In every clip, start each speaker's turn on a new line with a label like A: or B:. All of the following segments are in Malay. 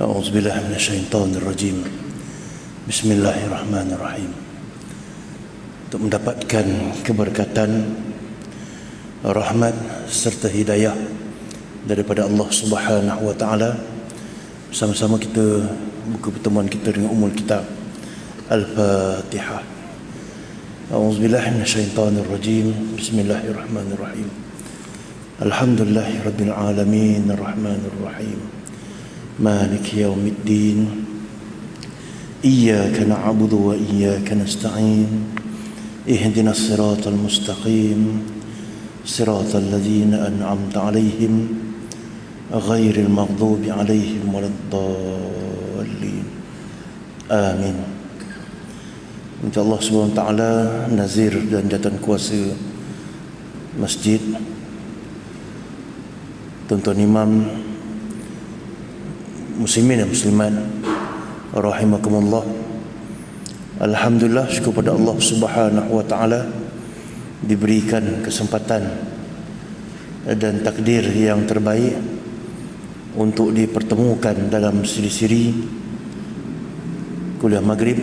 A: A'udzubillahi minasyaitonirrajim. Bismillahirrahmanirrahim. Untuk mendapatkan keberkatan, rahmat serta hidayah daripada Allah Subhanahu wa taala, bersama-sama kita buka pertemuan kita dengan Ummul Kitab Al-Fatihah. A'udzubillahi minasyaitonirrajim. Bismillahirrahmanirrahim. Alhamdulillahirabbil alamin, arrahmanirrahim, maliki yaumiddin, iyyaka na'budu wa iyyaka nasta'in, ihdinas siratal mustaqim, siratal ladzina an'amta 'alaihim ghairil maghdubi 'alaihim waladdallin. Amin. Minta Allah Subhanahu wa taala, nazir dan jawatan kuasa masjid, tuan-tuan imam, muslimin dan muslimat rahimakumullah. Alhamdulillah, syukur pada Allah Subhanahu wa taala diberikan kesempatan dan takdir yang terbaik untuk dipertemukan dalam siri-siri kuliah maghrib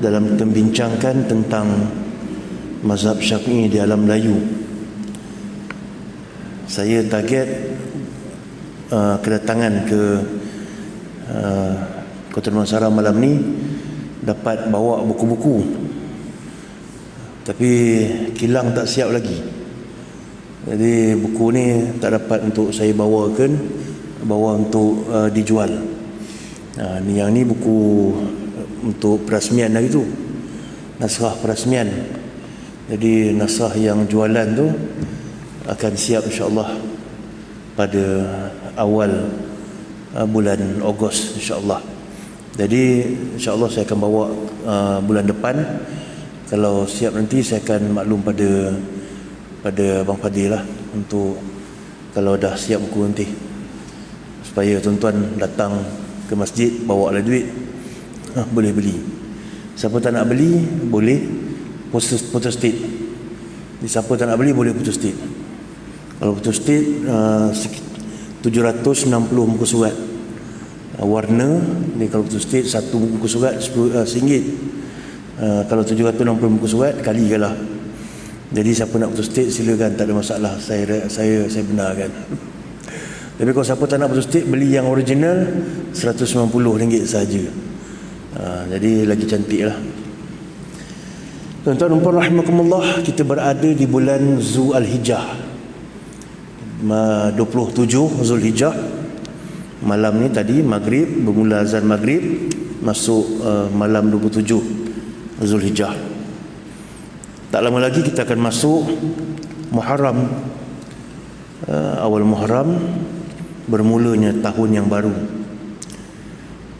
A: dalam membincangkan tentang mazhab Syafi'i di alam Melayu. Saya target kedatangan ke Kota Damansara malam ni dapat bawa buku-buku, tapi kilang tak siap lagi. Jadi buku ni tak dapat untuk saya bawa untuk dijual. Yang ni buku untuk perasmian hari tu, naskah perasmian. Jadi naskah yang jualan tu akan siap insya-Allah pada awal bulan Ogos insya-Allah. Jadi insya-Allah saya akan bawa bulan depan. Kalau siap nanti saya akan maklum pada Abang Fadil lah, untuk kalau dah siap buku nanti, supaya tuan-tuan datang ke masjid bawa lah duit, boleh beli. Siapa tak nak beli boleh putus state. Siapa tak nak beli boleh putus state. Kalau putus state 760 muka surat warna ni. Kalau putus state satu muka surat RM10. Kalau 760 muka surat kalikanlah. Jadi siapa nak putus state silakan, tak ada masalah, saya benarkan. Tapi kalau siapa tak nak putus state, beli yang original RM190 saja. Jadi lagi cantik lah. Tuan-tuan dan puan rahimakumullah, kita berada di bulan Zulhijjah, 27 Zulhijjah. Malam ni tadi maghrib, bermula azan maghrib, masuk malam 27 Zulhijjah. Tak lama lagi kita akan masuk Muharram, awal Muharram, bermulanya tahun yang baru.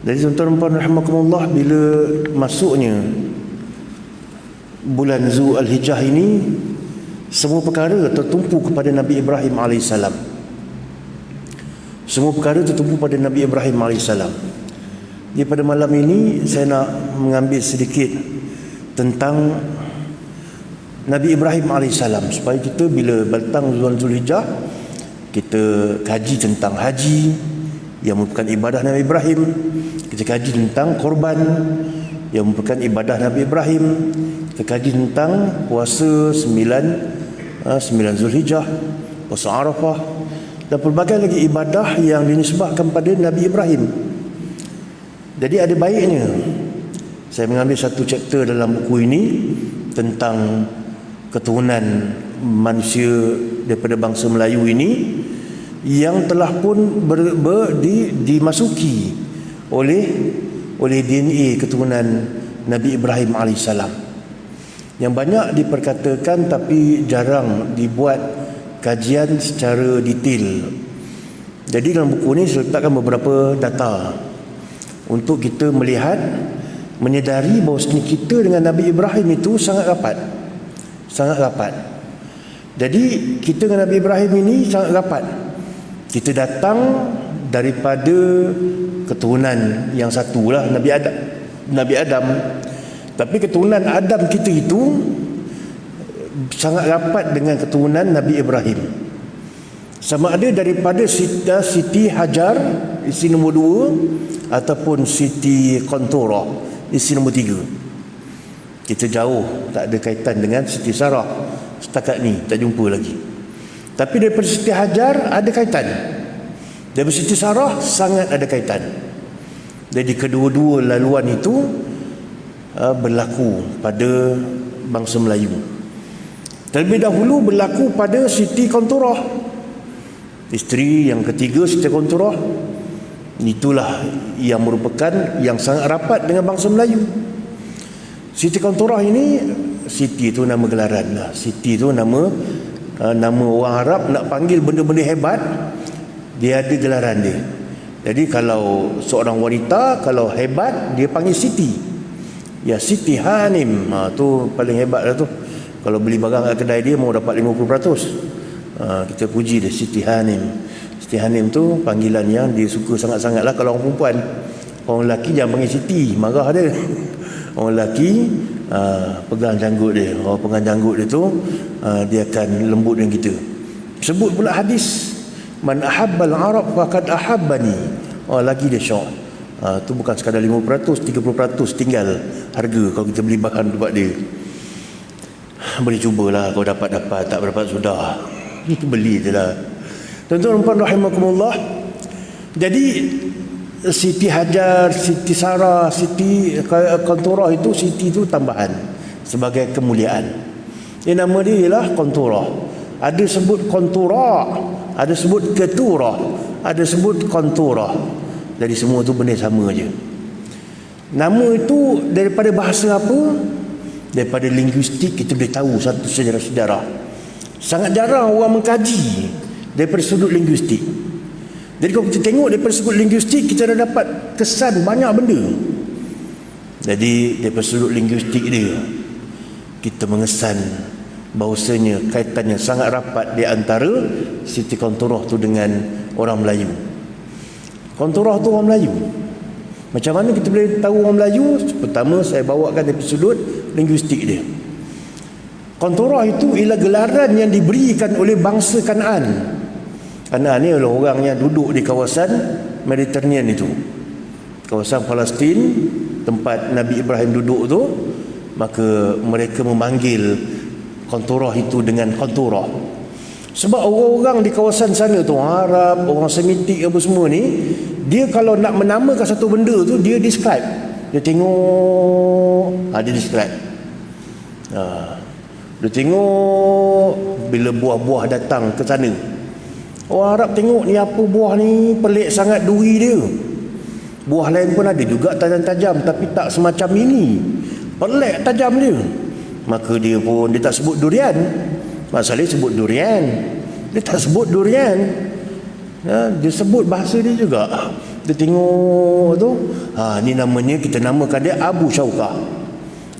A: Jadi tuan-tuan dan puan rahimakumullah, bila masuknya bulan Zulhijjah ini, semua perkara tertumpu kepada Nabi Ibrahim AS. Semua perkara tertumpu pada Nabi Ibrahim AS. Jadi pada malam ini saya nak mengambil sedikit tentang Nabi Ibrahim AS, supaya kita bila datang bulan Zulhijjah, kita kaji tentang haji yang merupakan ibadah Nabi Ibrahim. Kita kaji tentang korban yang merupakan ibadah Nabi Ibrahim. Kita kaji tentang puasa 9 Zulhijjah, puasa Arafah, dan pelbagai lagi ibadah yang dinisbahkan pada Nabi Ibrahim. Jadi ada baiknya saya mengambil satu chapter dalam buku ini tentang keturunan manusia daripada bangsa Melayu ini, yang telah pun dimasuki oleh DNA keturunan Nabi Ibrahim AS, yang banyak diperkatakan tapi jarang dibuat kajian secara detail. Jadi dalam buku ni saya letakkan beberapa data untuk kita melihat, menyedari bahawa kita dengan Nabi Ibrahim itu sangat rapat. Jadi kita dengan Nabi Ibrahim ini sangat rapat. Kita datang daripada keturunan yang satulah, Nabi Adam. Tapi keturunan Adam kita itu sangat rapat dengan keturunan Nabi Ibrahim. Sama ada daripada Siti Hajar, isteri nombor 2, ataupun Siti Qanturah, isteri nombor 3. Kita jauh, tak ada kaitan dengan Siti Sarah. Setakat ni tak jumpa lagi. Tapi daripada Siti Hajar ada kaitan. Daripada Siti Sarah sangat ada kaitan. Jadi kedua-dua laluan itu berlaku pada bangsa Melayu. Terlebih dahulu berlaku pada Siti Qanturah, isteri yang ketiga Siti Qanturah. Itulah yang merupakan yang sangat rapat dengan bangsa Melayu. Siti Qanturah ini, Siti itu nama gelaran lah. Siti itu nama orang Arab nak panggil benda-benda hebat, dia ada gelaran dia. Jadi kalau seorang wanita kalau hebat, dia panggil Siti. Ya, Siti Hanim, tu paling hebat lah tu. Kalau beli barang kat kedai dia mau dapat 50%. Kita puji dia, Siti Hanim. Siti Hanim tu panggilan yang dia suka sangat-sangat lah kalau orang perempuan. Orang lelaki jangan panggil Siti, marah dia. Orang lelaki pegang janggut dia. Orang pegang janggut dia tu dia akan lembut dengan kita. Sebut pula hadis, man ahabbal arab faqad ahabbani. Orang lelaki dia syok. Tu bukan sekadar 50%, 30% tinggal harga kalau kita beli bahan tempat dia. Boleh cubalah, kau dapat, tak dapat sudah. Beli je lah. Tuan-tuan dan puan rahimakumullah. Jadi Siti Hajar, Siti Sarah, Siti Qanturah itu, Siti itu tambahan sebagai kemuliaan. Nama dia ialah Qanturah. Ada sebut Qanturah, ada sebut Keturah, ada sebut Qanturah. Jadi semua tu benda sama je. Nama itu daripada bahasa apa? Daripada linguistik kita boleh tahu satu sejarah-sejarah. Sangat jarang orang mengkaji daripada sudut linguistik. Jadi kalau kita tengok daripada sudut linguistik, kita dah dapat kesan banyak benda. Jadi daripada sudut linguistik dia, kita mengesan bahawasanya kaitan yang sangat rapat di antara Siti Qanturah tu dengan orang Melayu. Qanturah tu orang Melayu. Macam mana kita boleh tahu orang Melayu? Pertama saya bawakan dari sudut linguistik dia. Qanturah itu ialah gelaran yang diberikan oleh bangsa Kanaan. Kanaan ni adalah orang yang duduk di kawasan Mediterranean itu, kawasan Palestin, tempat Nabi Ibrahim duduk tu. Maka mereka memanggil Qanturah itu dengan Qanturah. Sebab orang-orang di kawasan sana tu, Arab, orang Semitik apa semua ni, dia kalau nak menamakan satu benda tu, dia describe. Dia tengok, dia describe. Dia tengok bila buah-buah datang ke sana. Orang Arab tengok ni apa buah ni, pelik sangat duri dia. Buah lain pun ada juga tajam-tajam, tapi tak semacam ini. Pelik tajam dia. Maka dia pun, dia tak sebut durian. Masalahnya sebut durian. Dia tak sebut durian. Dia sebut bahasa dia juga. Dia tengok tu, ni namanya, kita namakan dia Abu Syaukah.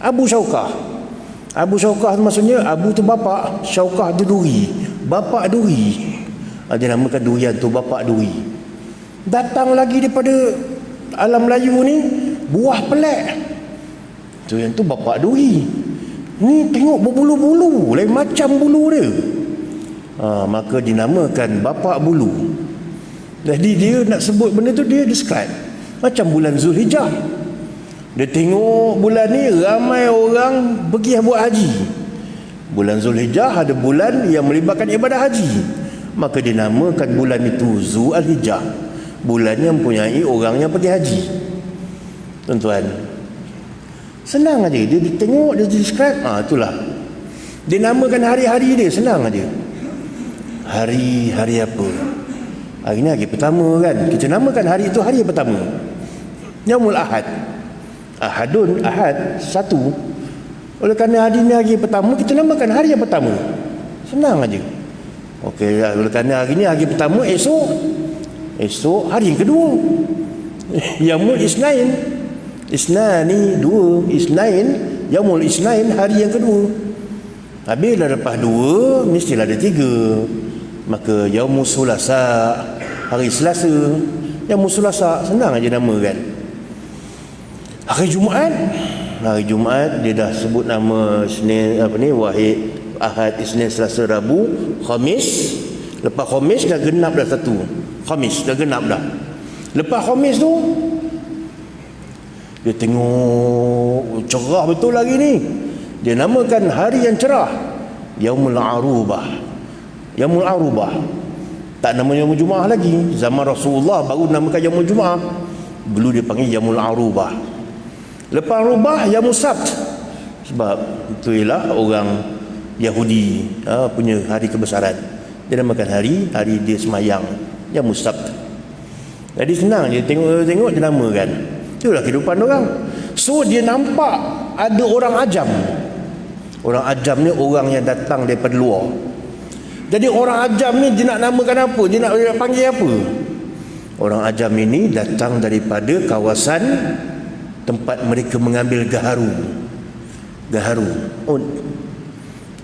A: Abu Syaukah. Abu Syaukah tu maksudnya, Abu tu bapa, Syaukah tu duri. Bapa duri. Dia namakan durian tu bapak duri. Datang lagi daripada alam Melayu ni, buah pelik. Durian tu bapak duri. Ni tengok berbulu-bulu, lain macam bulu dia. Maka dinamakan bapak bulu. Jadi dia nak sebut benda tu, dia describe. Macam bulan Zulhijjah. Dia tengok bulan ni ramai orang pergi buat haji. Bulan Zulhijjah ada bulan yang melibatkan ibadah haji. Maka dinamakan bulan itu Zulhijjah, bulan yang mempunyai orang yang pergi haji. Tuan-tuan, senang aja. Dia tengok, dia describe, itulah. Dia namakan hari-hari dia, senang aja. Hari apa? Hari ni hari pertama kan, kita namakan hari itu hari pertama. Yaumul Ahad. Ahadun, Ahad, satu. Oleh kerana hari ni hari pertama, kita namakan hari yang pertama. Senang aja. Okey, oleh kerana hari ni hari pertama, esok hari yang kedua. Yaumul Isnain. Isnani, dua. Isnain, Yaumul Isnain, hari yang kedua. Habis dah lepas dua, mestilah ada tiga. Maka Yaumul Sulasa, hari Selasa. Yaumul Sulasa, senang aja nama kan. Hari Jumaat dia dah sebut nama Isnin, Wahid, Ahad, Isnin, Selasa, Rabu, Khamis. Lepas Khamis dah genap dah satu. Khamis dah genap dah. Lepas Khamis tu dia tengok cerah betul lagi ni. Dia namakan hari yang cerah Yaumul Arubah. Yaumul Arubah. Tak nama Yaumul Jumaah lagi. Zaman Rasulullah baru namakan Yaumul Jumaah. Dulu dia panggil Yaumul Arubah. Lepas Arubah Yaumul Sabt. Sebab itu ialah orang Yahudi punya hari kebesaran. Dia namakan hari dia semayang, Yaumul Sabt. Jadi senang dia tengok dia namakan. Itulah kehidupan orang. So dia nampak ada orang ajam. Orang ajam ni orang yang datang daripada luar. Jadi orang ajam ni dia nak namakan apa? Dia nak panggil apa? Orang ajam ini datang daripada kawasan tempat mereka mengambil gaharu ud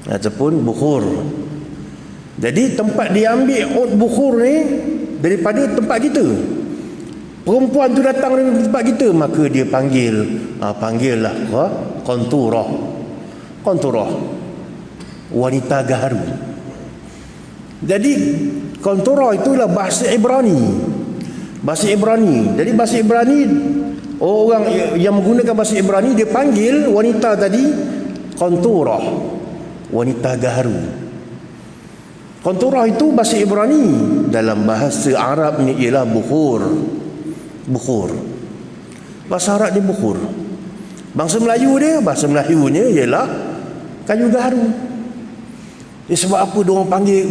A: ataupun bukhur. Jadi tempat dia ambil ud bukhur ni daripada tempat kita. Perempuan tu datang dari tempat kita, maka dia panggillah konturah, wanita gaharu. Jadi konturah itulah bahasa Ibrani. Jadi bahasa Ibrani, orang yang menggunakan bahasa Ibrani dia panggil wanita tadi konturah, wanita gaharu. Konturah itu bahasa Ibrani. Dalam bahasa Arab ni ialah bukhur. Bahasa Arab dia bukhur. Bahasa Melayunya ialah kayu gaharu. Sebab apa diorang panggil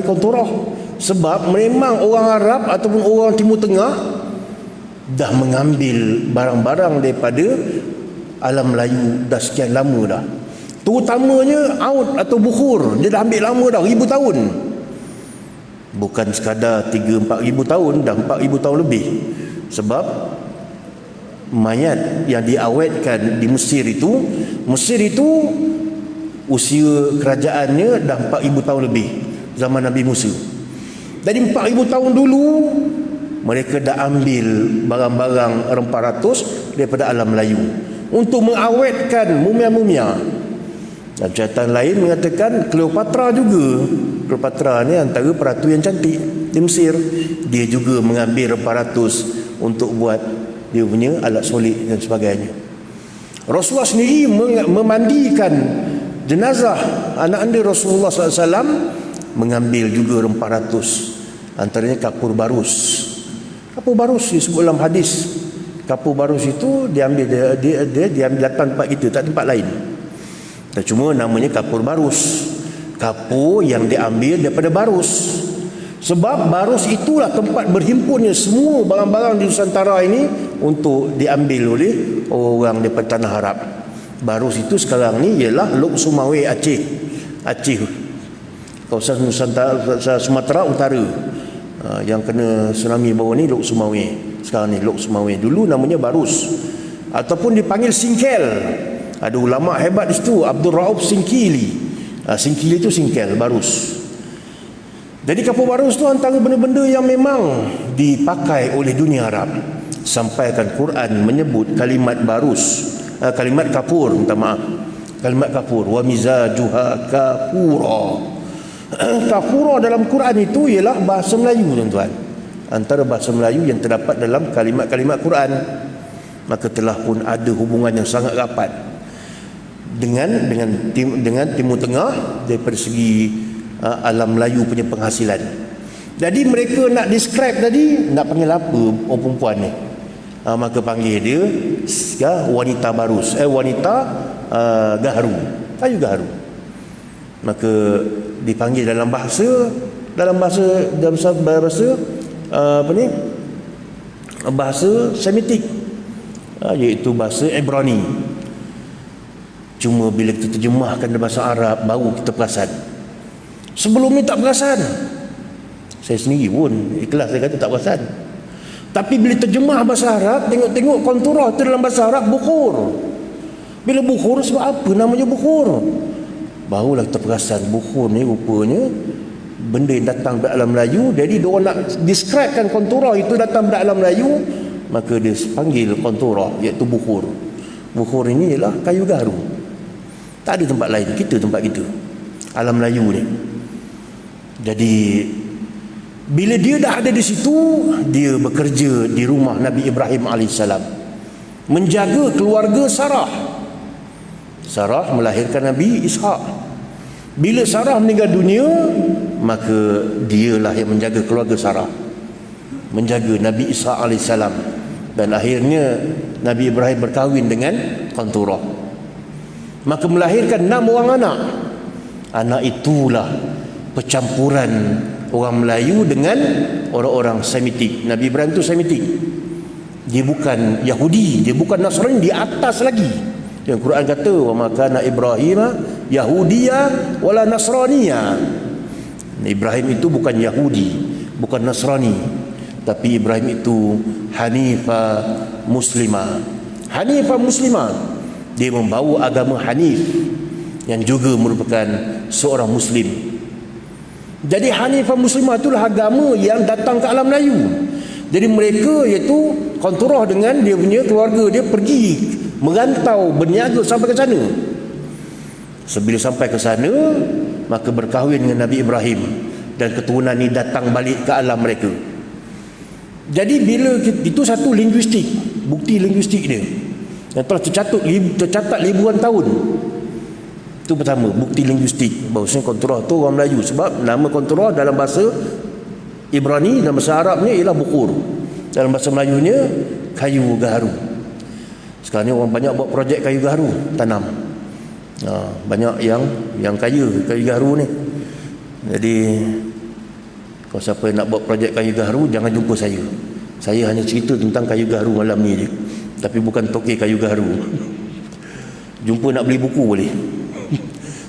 A: konturah? Sebab memang orang Arab ataupun orang Timur Tengah dah mengambil barang-barang daripada alam Melayu dah sekian lama dah. Terutamanya aud atau bukhur, dia dah ambil lama dah, 1000 tahun. Bukan sekadar 3-4 ribu tahun, dah 4 ribu tahun lebih. Sebab mayat yang diawetkan di Mesir itu usia kerajaannya dah 4 ribu tahun lebih, zaman Nabi Musa. Jadi 4 ribu tahun dulu mereka dah ambil barang-barang rempah ratus daripada alam Melayu untuk mengawetkan mumia-mumia. Dan catatan lain mengatakan Cleopatra ni antara peratu yang cantik di Mesir. Dia juga mengambil rempah ratus untuk buat dia punya alat solid dan sebagainya. Rasulullah sendiri memandikan jenazah anak anda Rasulullah SAW, mengambil juga rempah ratus, antaranya kapur barus. Kapur barus disebut dalam hadis. Kapur barus itu diambil datang tempat kita, tak tempat lain. Dan cuma namanya kapur barus. Kapur yang diambil daripada barus. Sebab barus itulah tempat berhimpunnya semua barang-barang di Nusantara ini untuk diambil oleh orang daripada tanah Arab. Barus itu sekarang ni ialah Lok Sumawe, Aceh. Kawasan Sumatera Utara. Yang kena tsunami bawah ni Lok Sumawe. Sekarang ni Lok Sumawe. Dulu namanya barus. Ataupun dipanggil singkel. Ada ulama hebat di situ, Abdul Rauf Singkili. Singkili itu singkel, barus. Jadi kapur barus itu antara benda-benda yang memang dipakai oleh dunia Arab. Sampaikan Quran menyebut kalimat barus, kalimat kapur, kalimat kapur, wa mizajuha kafura. Kafura dalam Quran itu ialah bahasa Melayu, tuan-tuan. Antara bahasa Melayu yang terdapat dalam kalimat-kalimat Quran. Maka telah pun ada hubungan yang sangat rapat dengan Timur Tengah daripada segi alam Melayu punya penghasilan. Jadi mereka nak describe tadi, nak panggil apa orang perempuan ni? Maka panggil dia wanita barus, wanita gaharu, kayu gaharu. Maka dipanggil dalam bahasa bahasa Semitik, iaitu bahasa Ibrani. Cuma bila kita terjemahkan dalam bahasa Arab baru kita perasan. Sebelum ni tak perasan. Saya sendiri pun ikhlas saya kata tak perasan. Tapi bila terjemah bahasa Arab, tengok konturah tu dalam bahasa Arab bukhur. Bila bukhur, sebab apa namanya bukhur? Barulah kita perasan bukhur ni rupanya benda yang datang dari alam Melayu. Jadi diorang nak describekan konturah itu datang dari alam Melayu, maka dia panggil konturah, iaitu bukhur. Bukhur ini ialah kayu gaharu. Tak ada tempat lain, tempat kita, alam Melayu ni. Jadi bila dia dah ada di situ, dia bekerja di rumah Nabi Ibrahim alaihissalam, menjaga keluarga Sarah. Sarah melahirkan Nabi Ishak. Bila Sarah meninggal dunia, maka dialah yang menjaga keluarga Sarah, menjaga Nabi Ishak alaihissalam. Dan akhirnya Nabi Ibrahim berkahwin dengan Qanturah, maka melahirkan 6 orang anak. Anak itulah percampuran orang Melayu dengan orang-orang Semitik. Nabi Ibrahim itu Semitik. Dia bukan Yahudi, dia bukan Nasrani, di atas lagi. Yang Quran kata, wa ma kana Ibrahim Yahudiya wala Nasraniya. Ibrahim itu bukan Yahudi, bukan Nasrani, tapi Ibrahim itu Hanifah Muslimah. Hanifah Muslimah, dia membawa agama Hanif yang juga merupakan seorang Muslim. Jadi Hanifah Muslimah itulah agama yang datang ke alam Melayu. Jadi mereka iaitu Qanturah dengan dia punya keluarga dia pergi merantau berniaga sampai ke sana. Sebila sampai ke sana, maka berkahwin dengan Nabi Ibrahim, dan keturunan ini datang balik ke alam mereka. Jadi bila itu satu linguistik, bukti linguistik dia yang telah tercatat ribuan tahun. Itu pertama, bukti linguistik bahawasanya Qanturah tu orang Melayu. Sebab nama Qanturah dalam bahasa Ibrani, dalam bahasa Arabnya ialah bukur, dalam bahasa Melayunya kayu gaharu. Sekarang ni orang banyak buat projek kayu gaharu tanam. Banyak yang kaya kayu gaharu ni. Jadi kalau siapa yang nak buat projek kayu gaharu, jangan jumpa saya. Saya hanya cerita tentang kayu gaharu malam ni je, tapi bukan tokek kayu gaharu. Jumpa nak beli buku boleh.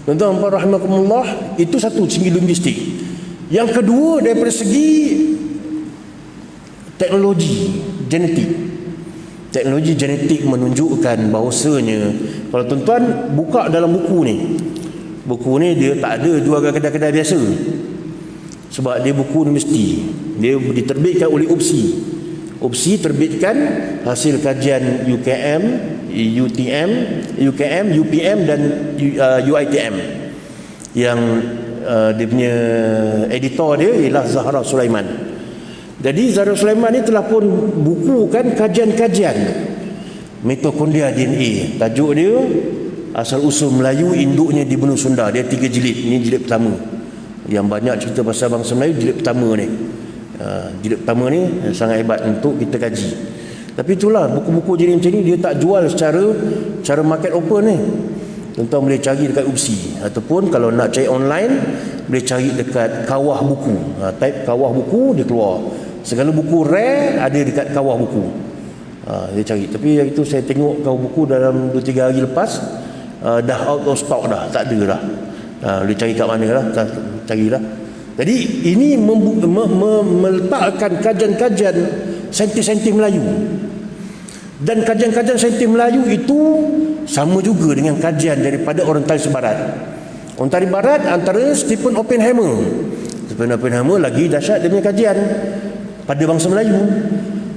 A: Tuan-tuan rahimakumullah, itu satu segi linguistik. Yang kedua, daripada segi teknologi genetik. Teknologi genetik menunjukkan bahawasanya, kalau tuan-tuan buka dalam buku ni dia tak ada jual kat kedai-kedai biasa. Sebab dia buku universiti, dia diterbitkan oleh OPSI terbitkan hasil kajian UKM, UKM, UPM dan UITM. Yang dia punya editor dia ialah Zahra Sulaiman. Jadi Zahra Sulaiman ni telah pun bukukan kajian-kajian mitokondria DNA. Tajuk dia Asal Usul Melayu Induknya di Benua Sunda. Dia 3 jilid. Ini jilid pertama. Yang banyak cerita pasal bangsa Melayu, jilid pertama ni. Jilid pertama ni sangat hebat untuk kita kaji. Tapi itulah, buku-buku jenis macam ni dia tak jual secara market open ni. Tuan-tuan boleh cari dekat UPSI, ataupun kalau nak cari online boleh cari dekat kawah buku. Type kawah buku, dia keluar. Segala buku rare ada dekat kawah buku. Dia cari. Tapi yang itu saya tengok kawah buku dalam 2-3 hari lepas, dah out of stock dah, tak ada dah. Boleh cari kat mana lah, carilah. Jadi ini meletakkan kajian-kajian saintis-saintis Melayu. Dan kajian-kajian saintis Melayu itu sama juga dengan kajian daripada orientalis barat. Orientalis barat antara Stephen Oppenheimer. Stephen Oppenheimer lagi dahsyat dia punya kajian pada bangsa Melayu.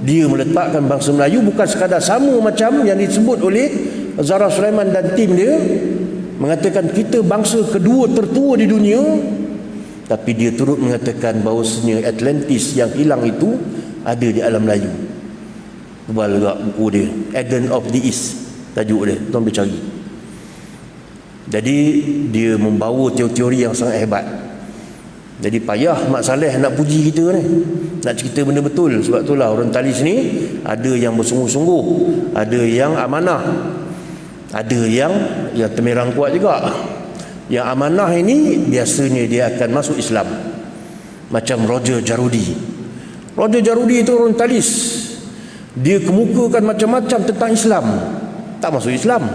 A: Dia meletakkan bangsa Melayu bukan sekadar sama macam yang disebut oleh Zahra Sulaiman dan tim dia, mengatakan kita bangsa kedua tertua di dunia, tapi dia turut mengatakan bahawasanya Atlantis yang hilang itu ada di alam Melayu. Tebal juga buku dia, Eden of the East tajuk dia, tuan boleh cari. Jadi dia membawa teori-teori yang sangat hebat. Jadi payah Mak Saleh nak puji kita ni, nak cerita benda betul. Sebab itulah orientalis ni ada yang bersungguh-sungguh, ada yang amanah, ada yang temerang kuat juga. Yang amanah ini biasanya dia akan masuk Islam, macam Roger Jarudi. Roger Jarudi itu orientalis, dia kemukakan macam-macam tentang Islam, tak masuk Islam.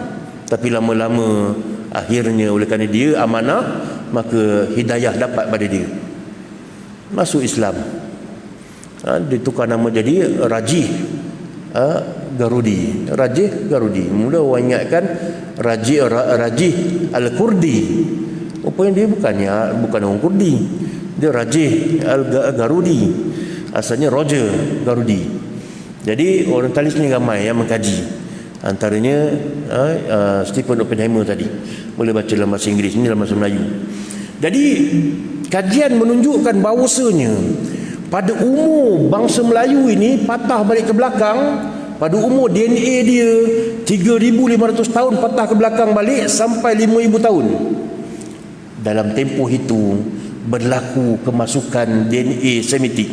A: Tapi lama-lama akhirnya oleh kerana dia amanah, maka hidayah dapat pada dia, masuk Islam. Dia tukar nama jadi Rajih Garudi. Rajih Garudi. Mula orang ingatkan Rajih Al-Kurdi. Rupanya dia bukan orang Kurdi. Dia Rajih Al-Garudi. Asalnya Roger Garudi. Jadi orientalis ni ramai yang mengkaji. Antaranya Stephen Oppenheimer tadi. Boleh baca dalam bahasa Inggeris, ini dalam bahasa Melayu. Jadi kajian menunjukkan bahawasanya pada umur bangsa Melayu ini patah balik ke belakang, pada umur DNA dia 3,500 tahun patah ke belakang balik sampai 5,000 tahun. Dalam tempoh itu berlaku kemasukan DNA Semitik.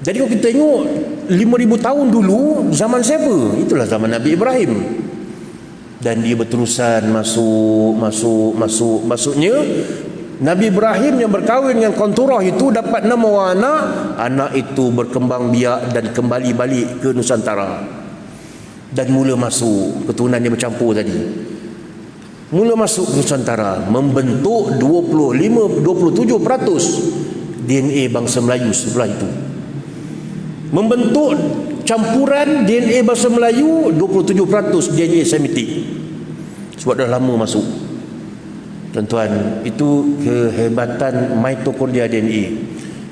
A: Jadi kalau kita tengok 5,000 tahun dulu, zaman siapa? Itulah zaman Nabi Ibrahim. Dan dia berterusan maksudnya Nabi Ibrahim yang berkahwin dengan Konturah itu dapat 6 orang anak. Anak itu berkembang biak dan kembali balik ke Nusantara. Dan mula masuk keturunan yang bercampur tadi. Mula masuk ke Nusantara, membentuk 27% DNA bangsa Melayu sebelah itu. Membentuk campuran DNA bangsa Melayu 27% DNA Semitik. Sebab dah lama masuk. Tuan-tuan, itu kehebatan mitokondria DNA.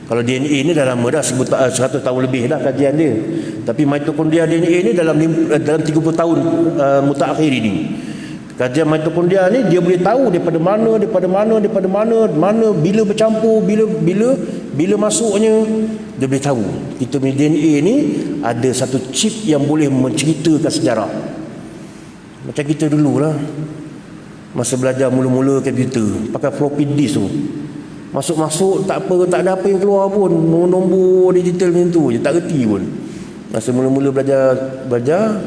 A: Kalau DNA ini dah lama dah, 100 tahun lebih dah kajian dia. Tapi mitokondria DNA ini dalam 30 tahun mutaakhir ini. Kajian mitokondria ni dia boleh tahu daripada mana bila bercampur, bila masuknya, dia boleh tahu. Kita punya DNA ni ada satu chip yang boleh menceritakan sejarah. Macam kita dululah. Masa belajar mula-mula komputer, pakai floppy disk tu. Masuk-masuk tak ada apa yang keluar pun. Nombor digital macam tu je, tak reti pun. Masa mula-mula belajar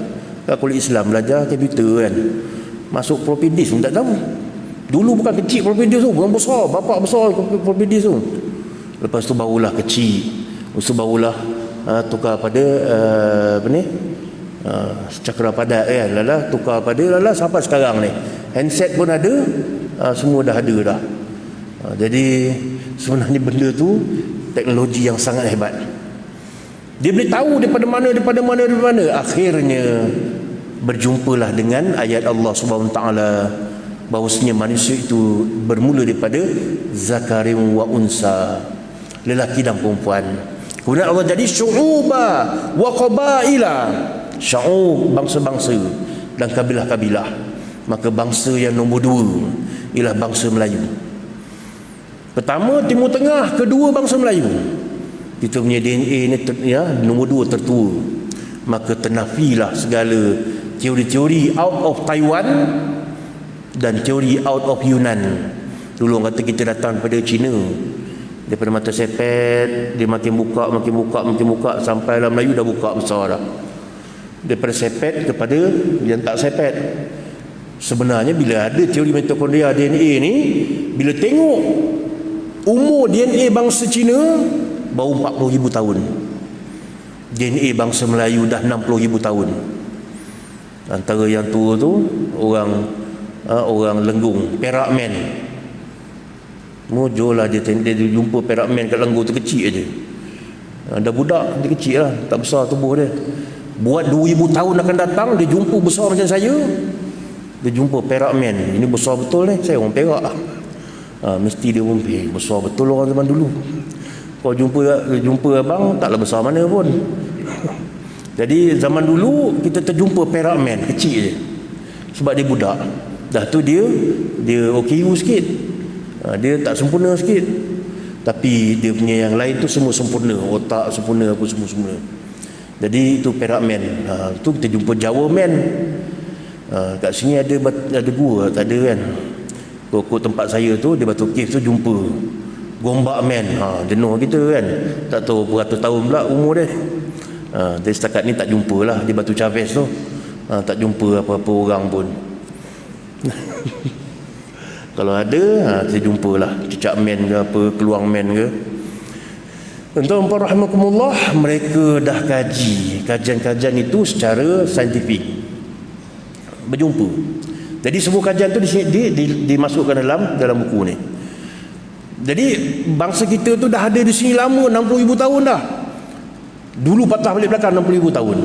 A: kat kuliah Islam, belajar komputer kan. Masuk floppy disk pun tak tahu. Dulu bukan kecil floppy disk tu, bukan besar, bapak besar floppy disk tu. Lepas tu barulah kecil. Lepas tu barulah tukar pada cakra padat kan. Lala tukar pada sampai sekarang ni. Handset pun ada, semua dah ada dah. Jadi sebenarnya benda tu teknologi yang sangat hebat. Dia boleh tahu daripada mana. Akhirnya berjumpalah dengan ayat Allah Subhanahu Wa Taala bahawasanya manusia itu bermula daripada zakarin wa unsa, lelaki dan perempuan. Kemudian Allah jadi syu'uba wa qabaila, syu'ub bangsa-bangsa dan kabilah-kabilah. Maka bangsa yang nombor 2 ialah bangsa Melayu. Pertama Timur Tengah, kedua bangsa Melayu. Kita punya DNA ni nombor 2 tertua. Maka ternafilah segala teori-teori out of Taiwan dan teori out of Yunan. Dulu orang kata kita datang daripada China, daripada mata sepet, dia makin buka sampai dalam Melayu dah buka besar dah. Daripada sepet kepada yang tak sepet. Sebenarnya bila ada teori mitokondria DNA ni, bila tengok umur DNA bangsa Cina baru 40,000 tahun. DNA bangsa Melayu dah 60,000 tahun. Antara yang tua tu orang Lenggung, Perak Man. Mujur lah dia jumpa Perak Man kat Lenggung tu, kecil aje. Dah budak, dia kecil lah, tak besar tubuh dia. Buat 2,000 tahun akan datang, dia jumpa besar macam saya. Dia jumpa Perak Man, ini besar betul ni, saya orang Perak. Mesti dia pun besar betul orang zaman dulu. Kau jumpa abang taklah besar mana pun. Jadi zaman dulu kita terjumpa Perak Man kecil je. Sebab dia budak. Dah tu dia OKU sikit. Dia tak sempurna sikit. Tapi dia punya yang lain tu semua sempurna, otak sempurna, apa semua sempurna. Jadi itu Perak Man. Tu kita jumpa Jawa Man. Kat sini ada gua, tak ada kan. Kok tempat saya tu di Batu Cave tu jumpa Gombak Man. Jenuh kita kan. Tak tahu beratus tahun pula umur dia. Dari setakat ni tak jumpa lah di Batu Chavez tu. Tak jumpa apa-apa orang pun. Kalau ada, saya jumpalah Cicak Man ke apa, Keluang Man ke. Tuan-tuan rahimakumullah, mereka dah kaji kajian-kajian itu secara saintifik. Berjumpa. Jadi semua kajian tu dimasukkan dalam buku ni. Jadi bangsa kita tu dah ada di sini lama, 60,000 tahun dah. Dulu patah balik belakang 60,000 tahun.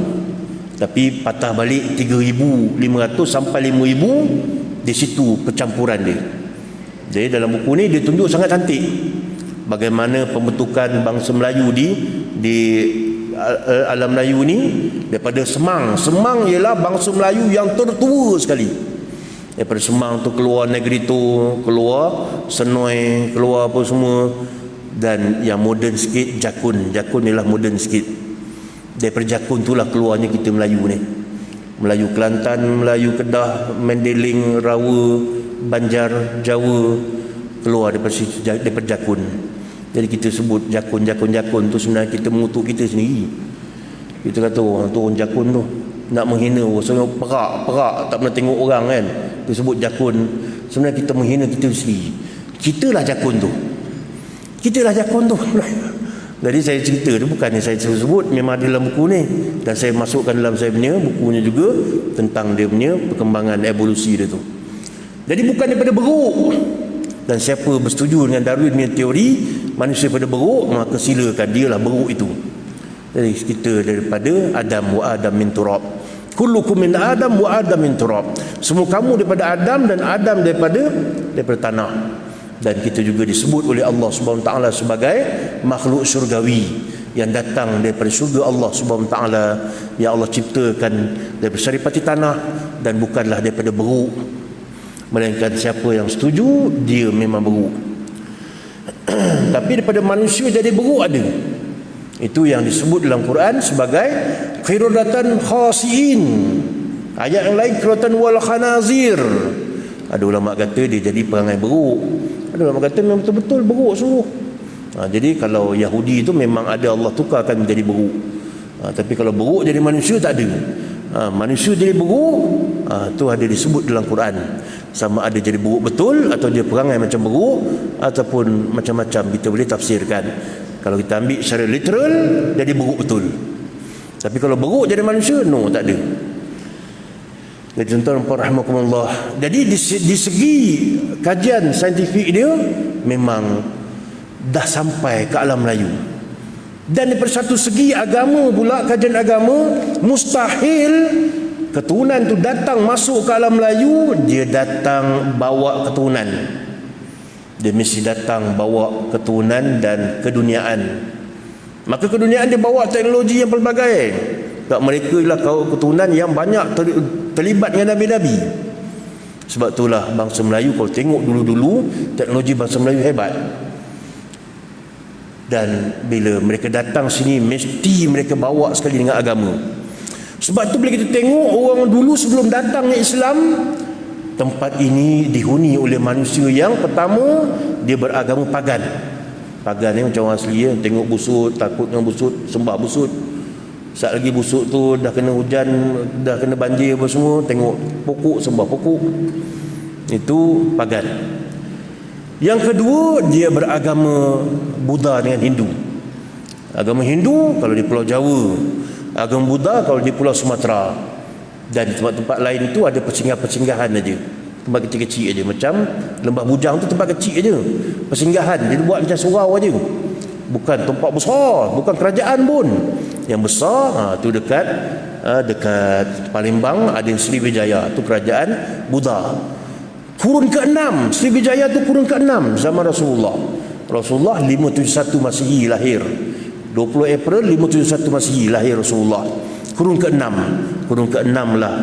A: Tapi patah balik 3,500 sampai 5,000, di situ percampuran dia. Jadi dalam buku ni dia tunjuk sangat cantik bagaimana pembentukan bangsa Melayu di alam Melayu ni daripada Semang. Semang ialah bangsa Melayu yang tertua sekali. Daripada Semang tu keluar negeri tu, keluar Senoi, keluar apa semua. Dan yang moden sikit Jakun. Jakun ialah moden sikit. Daripada Jakun tu lah keluarnya kita Melayu ni. Melayu Kelantan, Melayu Kedah, Mendeling, Rawa, Banjar, Jawa, keluar daripada Jakun. Jadi kita sebut Jakun tu sebenarnya kita mengutuk kita sendiri. Kita kata orang tu orang Jakun tu, nak menghina orang, perak tak pernah tengok orang kan, dia sebut Jakun. Sebenarnya kita menghina kita sendiri. Kitalah Jakun tu. Jadi saya cerita tu bukannya saya sebut, memang ada dalam buku ni, dan saya masukkan dalam saya punya bukunya juga tentang dia punya perkembangan evolusi dia tu. Jadi bukan daripada beruk. Dan siapa bersetuju dengan Darwin punya teori manusia pada beruk, maka silakan, dialah beruk itu. Jadi kita daripada Adam, wa Adam min turab. Kullukum min Adam wa Adam min turab. Semua kamu daripada Adam, dan Adam daripada tanah. Dan kita juga disebut oleh Allah Subhanahu Wa Taala sebagai makhluk syurgawi yang datang daripada syurga Allah Subhanahu Wa Taala, yang Allah ciptakan daripada saripati tanah dan bukanlah daripada beruk. Melainkan siapa yang setuju, dia memang beruk. Tapi daripada manusia jadi beruk ada. Itu yang disebut dalam Quran sebagai qiradatan khasiin. Ayat yang lain qiradatan wal khanazir. Ada ulama kata dia jadi perangai beruk. Ada ulama kata memang betul-betul beruk sungguh. Jadi kalau Yahudi itu memang ada Allah tukarkan menjadi beruk. Tapi kalau beruk jadi manusia tak ada. Manusia jadi beruk, tu ada disebut dalam Quran. Sama ada jadi beruk betul, atau dia perangai macam beruk, ataupun macam-macam kita boleh tafsirkan. Kalau kita ambil secara literal, jadi beruk betul. Tapi kalau beruk jadi manusia, no, tak ada. Jadi tuan-tuan rahmatullah. Jadi di segi kajian saintifik dia memang dah sampai ke alam Melayu. Dan daripada satu segi agama pula, kajian agama, mustahil keturunan tu datang masuk ke alam Melayu, dia datang bawa keturunan. Dia mesti datang bawa keturunan dan keduniaan. Maka keduniaan dia bawa teknologi yang pelbagai. Sebab mereka ialah keturunan yang banyak terlibat dengan Nabi-Nabi. Sebab itulah bangsa Melayu, kalau tengok dulu-dulu, teknologi bangsa Melayu hebat. Dan bila mereka datang sini, mesti mereka bawa sekali dengan agama. Sebab itu bila kita tengok orang dulu sebelum datangnya Islam, tempat ini dihuni oleh manusia yang pertama, dia beragama pagan. Pagan ni macam orang asli ya, tengok busut, takut dengan busut, sembah busut. Saat lagi busuk tu dah kena hujan, dah kena banjir apa semua, tengok pokok, sembah pokok. Itu pagan. Yang kedua, dia beragama Buddha dengan Hindu. Agama Hindu kalau di Pulau Jawa, agama Buddha kalau di Pulau Sumatera. Dan di tempat-tempat lain itu ada persinggahan-persinggahan aja. Tempat kecil-kecil aja, macam Lembah Bujang tu tempat kecil aja. Persinggahan, dia buat macam surau aja. Bukan tempat besar, bukan kerajaan pun. Yang besar tu dekat Palembang ada Sriwijaya, tu kerajaan Buddha. Kurun ke-6, Sriwijaya tu kurun ke-6 zaman Rasulullah. Rasulullah 571 Masihi lahir. 20 April 571 Masihi lahir Rasulullah. Kurun ke-6. Kurun ke-6 lah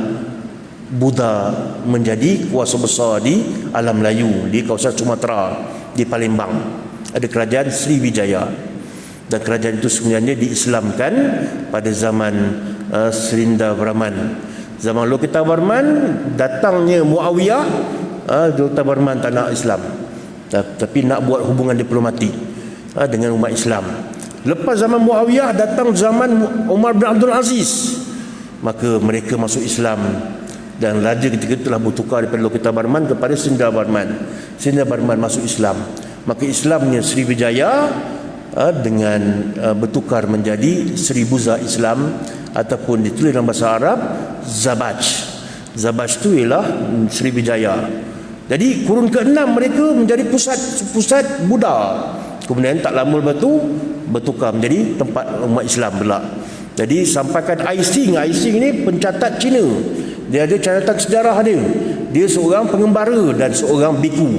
A: Buddha menjadi kuasa besar di alam Melayu, di kawasan Sumatera, di Palembang. Ada kerajaan Sriwijaya. Dan kerajaan itu sebenarnya diislamkan pada zaman Serindavarman. Zaman Lokitavarman, datangnya Muawiyah, Lokitavarman tak nak Islam, tapi nak buat hubungan diplomatik dengan umat Islam. Lepas zaman Muawiyah, datang zaman Umar bin Abdul Aziz, maka mereka masuk Islam. Dan raja ketika itu telah bertukar daripada Lokitavarman kepada Serindavarman. Serindavarman masuk Islam. Maka Islamnya Sriwijaya dengan bertukar menjadi Seribuza Islam, ataupun ditulis dalam bahasa Arab Zabaj. Zabaj itu ialah Sriwijaya. Jadi kurun ke-6 mereka menjadi pusat Buddha. Kemudian tak lama lepas tu bertukar menjadi tempat umat Islam pula. Jadi sampaikan Aising ni pencatat Cina. Dia ada catatan sejarah dia. Dia seorang pengembara dan seorang biku.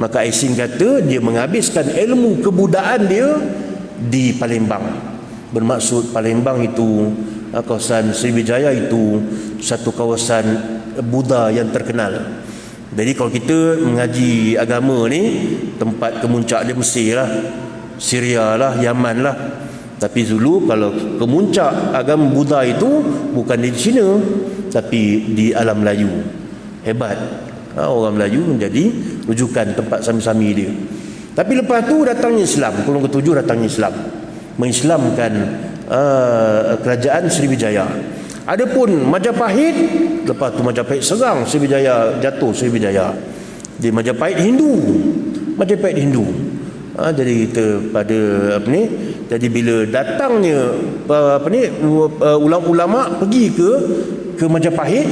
A: Maka Aising kata dia menghabiskan ilmu kebudayaan dia di Palembang. Bermaksud Palembang itu, kawasan Sriwijaya itu satu kawasan Buddha yang terkenal. Jadi kalau kita mengaji agama ni, tempat kemuncak dia Mesir lah, Syria lah, Yaman lah. Tapi dulu kalau kemuncak agama Buddha itu bukan di China, tapi di alam Melayu. Hebat. Orang Melayu menjadi rujukan tempat sami-sami dia. Tapi lepas tu datangnya Islam. Golongan ketujuh datangnya Islam, mengislamkan kerajaan Sriwijaya. Adapun Majapahit, lepas tu Majapahit serang Sriwijaya, jatuh Sriwijaya. Di Majapahit Hindu. Majapahit Hindu. Jadi kita pada jadi bila datangnya ulama pergi ke Majapahit,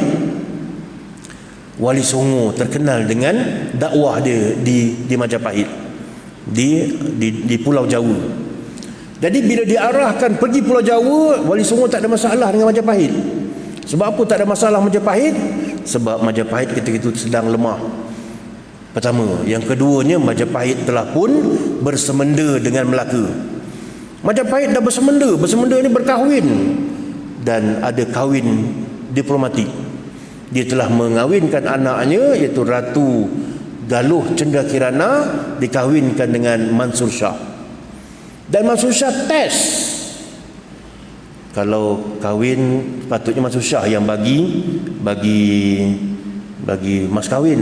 A: Wali Songo terkenal dengan dakwah dia di Majapahit, di Pulau Jawa. Jadi bila diarahkan pergi Pulau Jawa, Wali Songo tak ada masalah dengan Majapahit. Sebab apa tak ada masalah Majapahit? Sebab Majapahit ketika itu sedang lemah. Pertama. Yang keduanya, Majapahit telah pun bersemenda dengan Melaka. Majapahit dah bersemenda ni berkahwin, dan ada kahwin diplomatik. Dia telah mengawinkan anaknya, iaitu Ratu Galuh Cendrakirana, dikahwinkan dengan Mansur Shah. Dan Mansur Shah test, kalau kahwin patutnya Mansur Shah yang bagi mas kahwin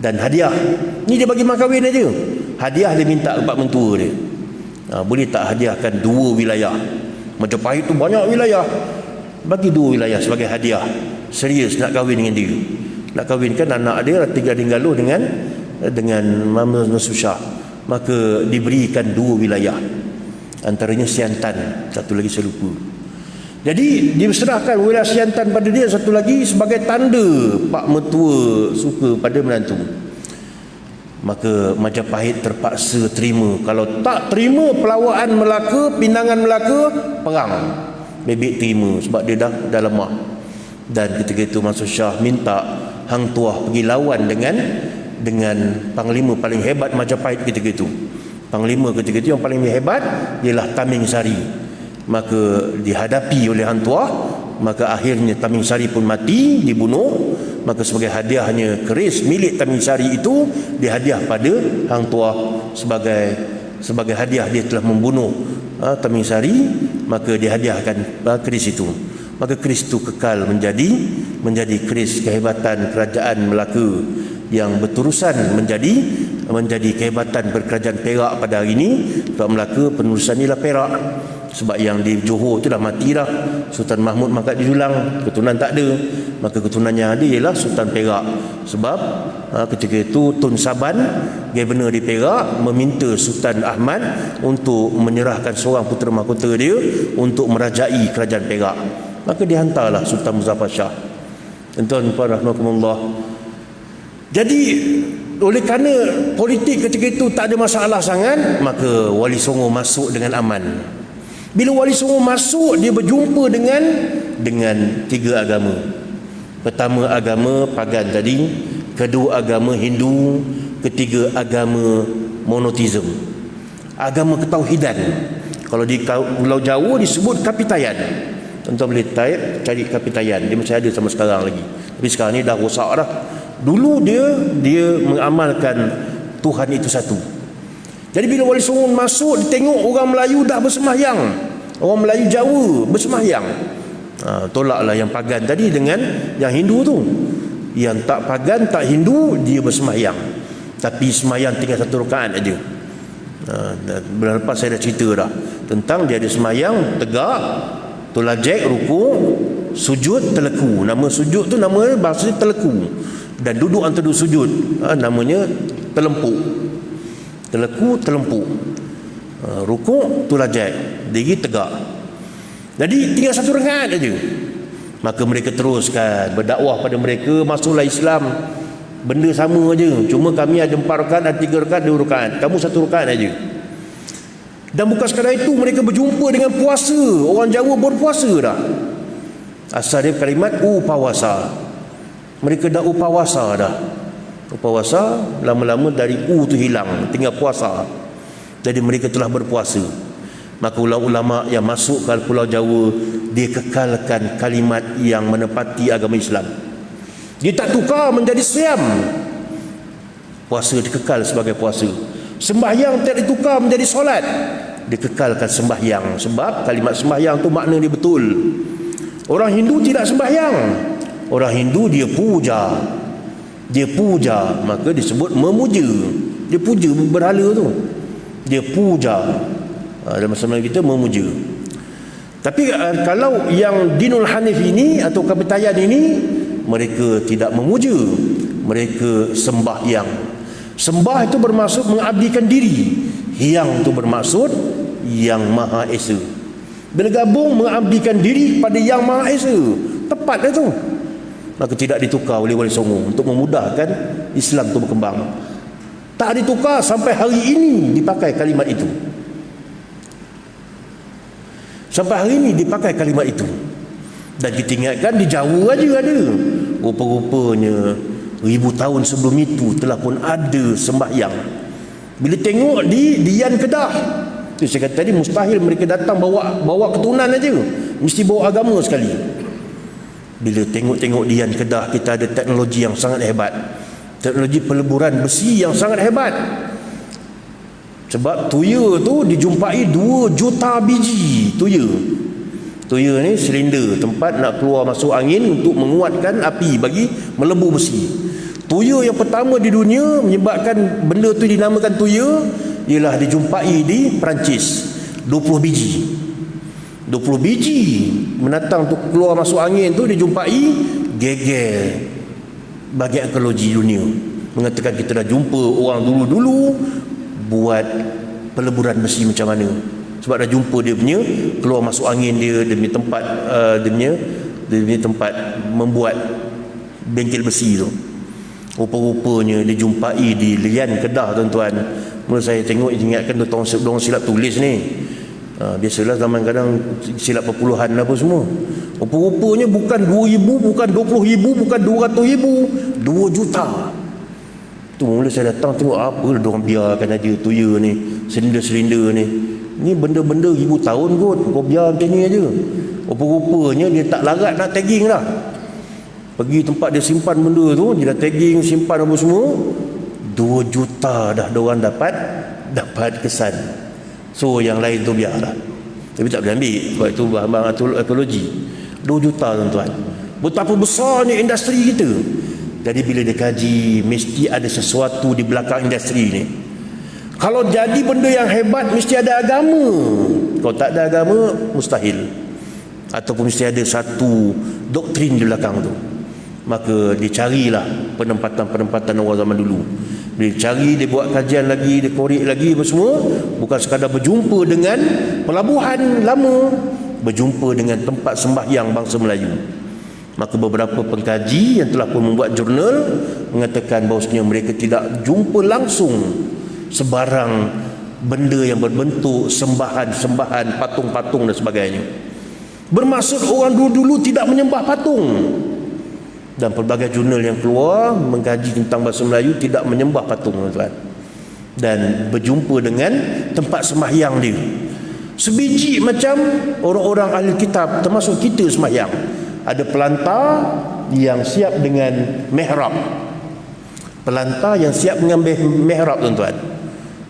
A: dan hadiah. Ni dia bagi mas kahwin aja. Hadiah dia minta kepada mentua dia. Boleh tak hadiahkan 2 wilayah? Majapahit tu banyak wilayah, bagi 2 wilayah sebagai hadiah. Serius nak kahwin dengan dia, nak kahwinkan anak dia Ratu Galuh dengan Mansur Shah. Maka diberikan 2 wilayah, antaranya Siantan, satu lagi saya lupa. Jadi diserahkan wilayah Siantan pada dia, satu lagi sebagai tanda pak mertua suka pada menantu. Maka Majapahit terpaksa terima. Kalau tak terima pelawaan Melaka, pinangan Melaka, perang. Bebek terima sebab dia dah lemah. Dan ketika itu Mansur Shah minta Hang Tuah pergi lawan dengan panglima paling hebat Majapahit ketika itu. Panglima ketika itu yang paling hebat ialah Taming Sari. Maka dihadapi oleh Hang Tuah, maka akhirnya Taming Sari pun mati, dibunuh. Maka sebagai hadiahnya keris milik Taming Sari itu dihadiah pada Hang Tuah, sebagai hadiah dia telah membunuh Taming Sari, maka dihadiahkan keris itu. Maka keris itu kekal menjadi keris kehebatan kerajaan Melaka yang berterusan menjadi kehebatan berkerajaan Perak pada hari ini. Sebab Melaka penerusan ialah Perak. Sebab yang di Johor tu dah mati dah, Sultan Mahmud mangkat di Julang, keturunan tak ada. Maka keturunan yang ada ialah Sultan Perak. Sebab ketika itu Tun Saban, Governor di Perak, meminta Sultan Ahmad untuk menyerahkan seorang putera mahkota dia untuk merajai kerajaan Perak. Maka dihantarlah Sultan Muzaffar Shah. Tuan-tuan rahmatullah. Jadi oleh kerana politik ketika itu tak ada masalah sangat, maka Wali Songo masuk dengan aman. Bila Wali Songo masuk, dia berjumpa dengan 3 agama. Pertama agama pagan tadi, kedua agama Hindu, ketiga agama monoteism, agama ketauhidan. Kalau di Pulau Jawa disebut Kapitayan. Tuan-tuan boleh cari Kapitayan, dia masih ada sampai sekarang lagi. Tapi sekarang ni dah rosak dah. Dulu dia mengamalkan Tuhan itu satu. Jadi bila Wali Songo masuk, dia tengok orang Melayu dah bersembahyang, orang Melayu Jawa bersembahyang. Tolaklah yang pagan tadi dengan yang Hindu tu. Yang tak pagan, tak Hindu, dia bersembahyang, tapi sembahyang tinggal 1 rakaat aja. Bulan lepas saya dah cerita dah tentang dia ada sembahyang tegak, tolajek, rukuk, sujud, teleku. Nama sujud tu nama bahasa teleku, dan duduk antara 2 sujud namanya telempuk. Teleku, telempuk. Rukuk, tolajek, diri tegak. Jadi tinggal 1 rakaat aja. Maka mereka teruskan berdakwah pada mereka, masuklah Islam. Benda sama aja, cuma kami ada 4 rakaat, ada 3 rakaat, 2 rakaat, kamu 1 rakaat aja. Dan bukan sekadar itu, mereka berjumpa dengan puasa. Orang Jawa berpuasa dah. Asal dia kalimat upawasa. Mereka dah upawasa dah. Upawasa lama-lama dari tu hilang, tinggal puasa. Jadi mereka telah berpuasa. Maka ulama-ulama yang masuk ke Pulau Jawa, dia kekalkan kalimat yang menepati agama Islam. Dia tak tukar menjadi siam. Puasa dikekal sebagai puasa. Sembahyang tak ditukar menjadi solat, dikekalkan sembahyang. Sebab kalimat sembahyang tu makna dia betul. Orang Hindu tidak sembahyang. Orang Hindu dia puja. Dia puja, maka disebut memuja. Dia puja berhala tu. Dia puja. Dalam bahasa Melayu kita memuja. Tapi kalau yang Dinul Hanif ini atau Kapitayan ini, mereka tidak memuja, mereka sembahyang. Sembah itu bermaksud mengabdikan diri. Hyang itu bermaksud Yang Maha Esa. Bila gabung mengabdikan diri pada Yang Maha Esa, tepat itu. Maka tidak ditukar oleh Wali Songo untuk memudahkan Islam itu berkembang. Tak ditukar sampai hari ini dipakai kalimat itu. Sampai hari ini dipakai kalimat itu. Dan kita ingatkan di Jawa aja ada. Rupa-rupanya 1000 tahun sebelum itu telah pun ada sembahyang. Bila tengok di Dian Kedah, tu saya kata tadi, mustahil mereka datang bawa keturunan aja, mesti bawa agama sekali. Bila tengok Dian Kedah, kita ada teknologi yang sangat hebat, teknologi peleburan besi yang sangat hebat. Sebab tuya tu dijumpai 2 juta biji tuya. Tuya ni silinder, tempat nak keluar masuk angin untuk menguatkan api bagi melebuh besi. Tuya yang pertama di dunia menyebabkan benda tu dinamakan tuya ialah dijumpai di Perancis. 20 biji. 20 biji menatang tu keluar masuk angin tu dijumpai, geger bahagian ekologi dunia. Mengatakan kita dah jumpa orang dulu-dulu buat peleburan besi macam mana. Sebab dah jumpa dia punya keluar masuk angin dia punya tempat, dia punya tempat membuat bengkel besi tu. Rupa-rupanya dijumpai di Lian Kedah, tuan-tuan. Mula saya tengok, ingatkan diorang silap tulis ni. Biasalah zaman kadang silap perpuluhan apa semua. Rupa-rupanya bukan 2,000, bukan 20,000, bukan 200,000, 2 juta. Tu mula saya datang tengok apa diorang biarkan aja tuya ni, silinder-silinder ni. Ni benda-benda 1000 tahun kot, kau biar macam ni aja. Rupa-rupanya dia tak larat nak tagging dah. Pergi tempat dia simpan benda tu, dia dah tagging, simpan apa semua. 2 juta dah diorang dapat kesan. So yang lain tu biarlah. Tapi tak boleh ambil, sebab itu bahan-bahan ekologi. 2 juta, tuan-tuan. Betapa besarnya industri kita. Jadi bila dia kaji, mesti ada sesuatu di belakang industri ni. Kalau jadi benda yang hebat, mesti ada agama. Kalau tak ada agama, mustahil. Ataupun mesti ada satu doktrin di belakang tu. Maka dicarilah penempatan-penempatan orang zaman dulu. Dia cari, dia buat kajian lagi, dia korek lagi apa semua. Bukan sekadar berjumpa dengan pelabuhan lama, berjumpa dengan tempat sembahyang bangsa Melayu. Maka beberapa pengkaji yang telah pun membuat jurnal mengatakan bahawasanya mereka tidak jumpa langsung sebarang benda yang berbentuk sembahan, patung-patung dan sebagainya. Bermaksud orang dulu-dulu tidak menyembah patung. Dan pelbagai jurnal yang keluar mengkaji tentang bahasa Melayu tidak menyembah patung, tuan. Dan berjumpa dengan tempat sembahyang dia. Sebiji macam orang-orang ahli kitab, termasuk kita sembahyang. Ada pelantar yang siap dengan mihrab. Pelantar yang siap dengan mihrab, tuan-tuan.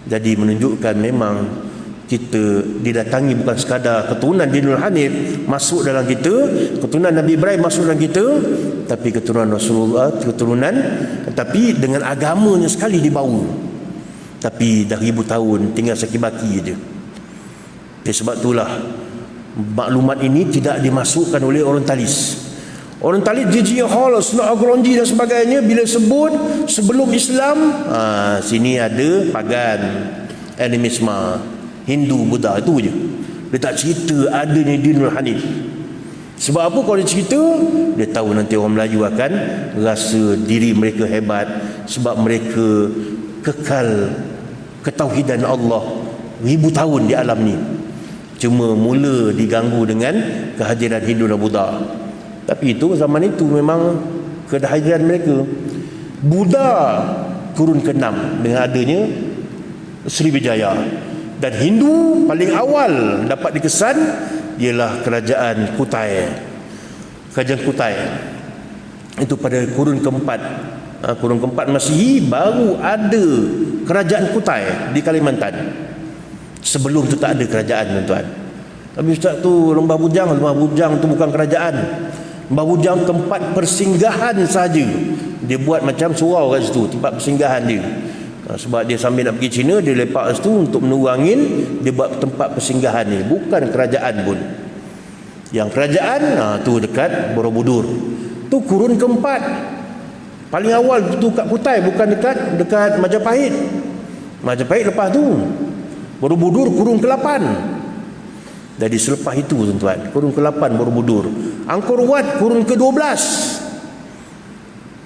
A: Jadi menunjukkan memang kita didatangi bukan sekadar keturunan Dinul Hanif masuk dalam kita, keturunan Nabi Ibrahim masuk dalam kita, tapi keturunan Rasulullah, tapi dengan agamanya sekali dibawa. Tapi dah 1000 tahun tinggal saki-baki je. Sebab itulah maklumat ini tidak dimasukkan oleh orientalis. Orientalis J.J. Hall, Snow Agronji dan sebagainya, bila sebut sebelum Islam, sini ada pagan, animisme, Hindu, Buddha, itu je. Dia tak cerita adanya Dinul Hanif. Sebab apa? Kalau dia cerita, dia tahu nanti orang Melayu akan rasa diri mereka hebat, sebab mereka kekal ketauhidan Allah 1000 tahun di alam ni. Cuma mula diganggu dengan kehadiran Hindu dan Buddha. Tapi itu zaman itu memang kehadiran mereka. Buddha turun ke-6 dengan adanya Sriwijaya. Dan Hindu paling awal dapat dikesan ialah kerajaan Kutai. Kerajaan Kutai. Itu pada kurun keempat. Kurun keempat Masihi baru ada kerajaan Kutai di Kalimantan. Sebelum tu tak ada kerajaan, tuan-tuan. Tapi Ustaz tu Lembah Bujang tu bukan kerajaan. Lembah Bujang tempat persinggahan saja. Dia buat macam surau kat situ, tempat persinggahan dia. Sebab dia sambil nak pergi China, dia lepak kat situ untuk menunggu angin, dia buat tempat persinggahan ni. Bukan kerajaan pun. Yang kerajaan tu dekat Borobudur. Tu kurun keempat. Paling awal tu kat Kutai, bukan dekat Majapahit. Majapahit lepas tu. Borobudur kurun ke-8. Jadi selepas itu, tuan-tuan, kurun ke-8 Borobudur. Angkor Wat kurun ke-12.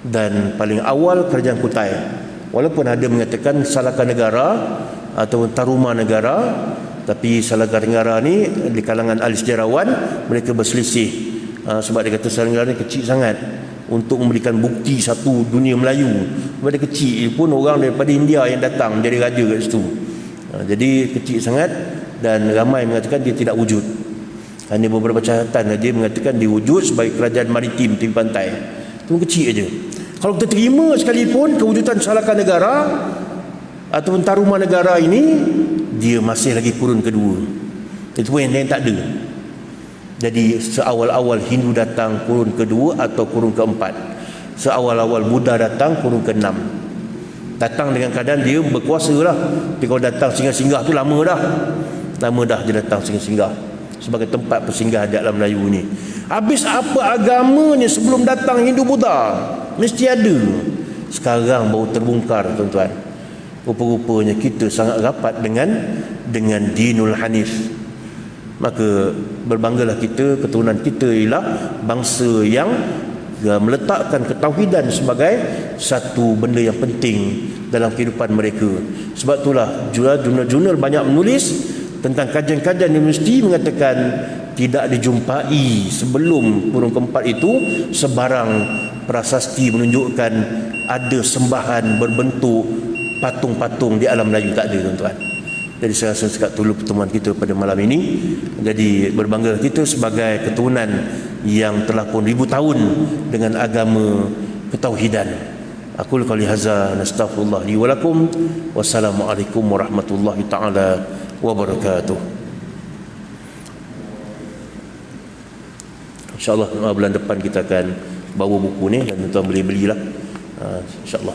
A: Dan paling awal kerajaan Kutai. Walaupun ada mengatakan Salaka Negara atau Taruma Negara, tapi Salaka Negara ni di kalangan ahli sejarawan mereka berselisih. Sebab dia kata Salaka Negara ni kecil sangat untuk memberikan bukti satu dunia Melayu. Sebab dia kecil pun orang daripada India yang datang menjadi raja kat situ. Jadi kecil sangat dan ramai mengatakan dia tidak wujud. Hanya beberapa catatan dia mengatakan dia wujud sebagai kerajaan maritim tepi pantai. Itu kecil aja. Kalau kita terima sekalipun kewujudan Salaka Negara atau Taruma Negara ini, dia masih lagi kurun kedua. Itu pun yang tak ada. Jadi seawal-awal Hindu datang kurun kedua atau kurun keempat. Seawal-awal Buddha datang kurun keenam. Datang dengan keadaan dia berkuasa lah. Tapi kalau datang singgah-singgah tu lama dah dia datang singgah-singgah sebagai tempat persinggah di alam Melayu ni. Habis apa agamanya sebelum datang Hindu Buddha? Mesti ada. Sekarang baru terbongkar, tuan-tuan. Rupa-rupanya kita sangat rapat dengan Dinul Hanif. Maka berbanggalah kita, keturunan kita ialah bangsa yang meletakkan ketauhidan sebagai satu benda yang penting dalam kehidupan mereka. Sebab itulah jurnal-jurnal banyak menulis tentang kajian-kajian universiti mengatakan tidak dijumpai sebelum kurun keempat itu sebarang prasasti menunjukkan ada sembahan berbentuk patung-patung di alam Melayu. Tak ada, tuan-tuan. Jadi saya rasa sekat dulu pertemuan kita pada malam ini. Jadi berbangga kita sebagai keturunan yang telah pun ribu tahun dengan agama ketauhidan. Aku qali hadza nastaghfirullah li wa lakum. Wassalamualaikum warahmatullahi taala wabarakatuh. InsyaAllah bulan depan kita akan bawa buku ni dan tuan-tuan boleh belilah. InsyaAllah.